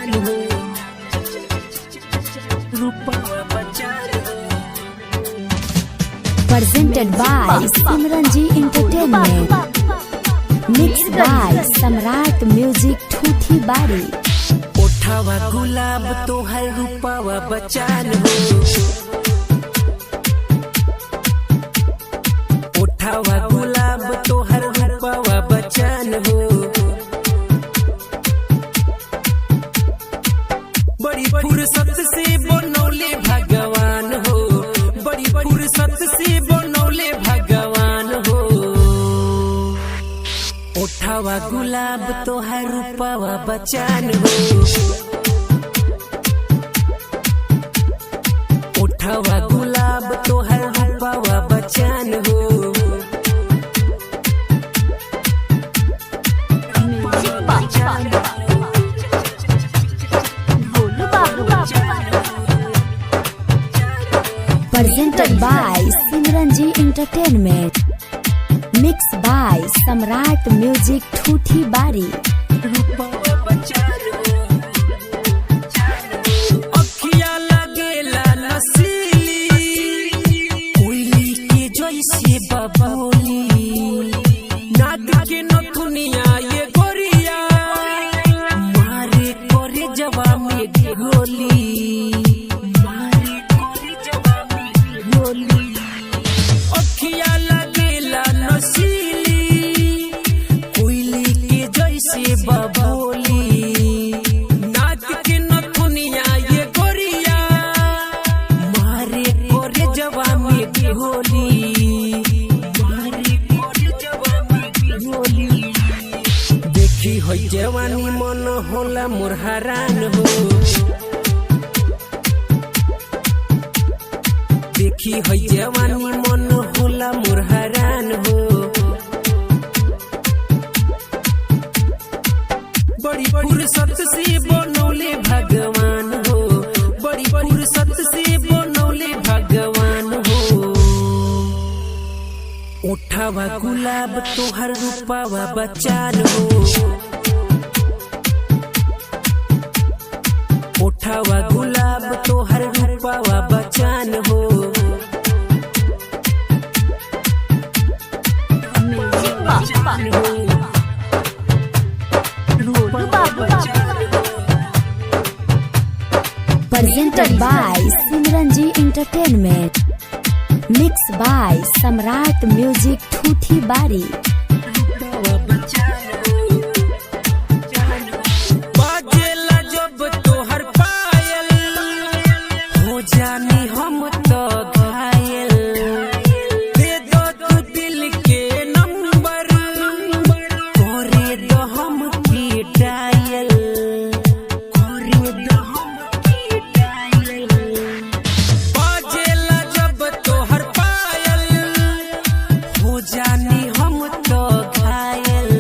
बचान हो, रूपवा बचान हो। Presented by Simranji Entertainment. Mixed by Samrat Music Thuthi Bari. ओठावा गुलाब तोहर रूपवा बचान हो, ओठावा गुलाब तोहर रूपवा बचान हो। बड़ी फुर्सत से बनौले भगवान हो, बड़ी फुर्सत से बनौले भगवान हो। ओठावा गुलाब तोहर रूपवा बचान हो, ओठावा गुलाब तोहर रूपवा बचान हो। Presented by Simranji Entertainment. Mixed by Samrat Music Thuthi Bari. अखिया लगेला नसीली, कोयली के जैसे बबोली, नाक के नथुनिया ये गोरिया, मारे करे जवा में गोली, मारे करे जवा में गोली। अखिया लगेला नसीली, कोयली के जैसे बबोली, नाक के नथुनिया ये गोरिया, मारे करे जवा में गोली, मारे करे जवा में गोली। देखी हो जवानी मन होला मोर हरान हो, देखी हो जवानी मन होला मोर हरान हो। बड़ी फुर्सत से बनौले भगवान हो, बड़ी फुर्सत से बनौले भगवान हो। ओठावा गुलाब तोहर रूपवा बचान हो, ओठावा गुलाब तोहर रूपवा बचान हो। Presented by Simranji Entertainment. Mixed by Samrat Music Thuthi Bari. बाजेला जब तोहर पायल, हो जानी हम तो घायल। दे दो तू दिल के नंबर, करे दो हम की डायल, करे दो हम की डायल। बाजेला जब तोहर पायल, हो जानी हम तो घायल।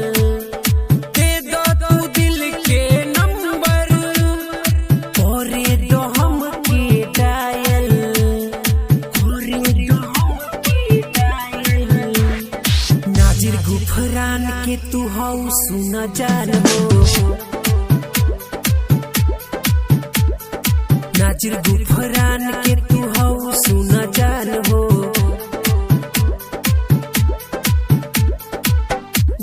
दे दो तू दिल के नंबर, करे दो हम की डायल, करे दो हम की डायल। नाजिर गुफरान के तू हौ सुन जान हो, नाजिर गुफरान के तू हौ सुन जान हो।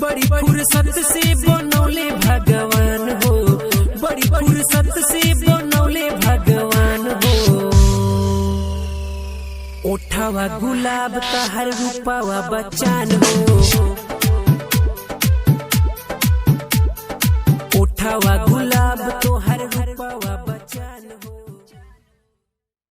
बड़ी फुर्सत से बनौले भगवान हो, बड़ी फुर्सत से बनौले भगवान हो। ओठावा गुलाब तहर रूपवा बचान हो,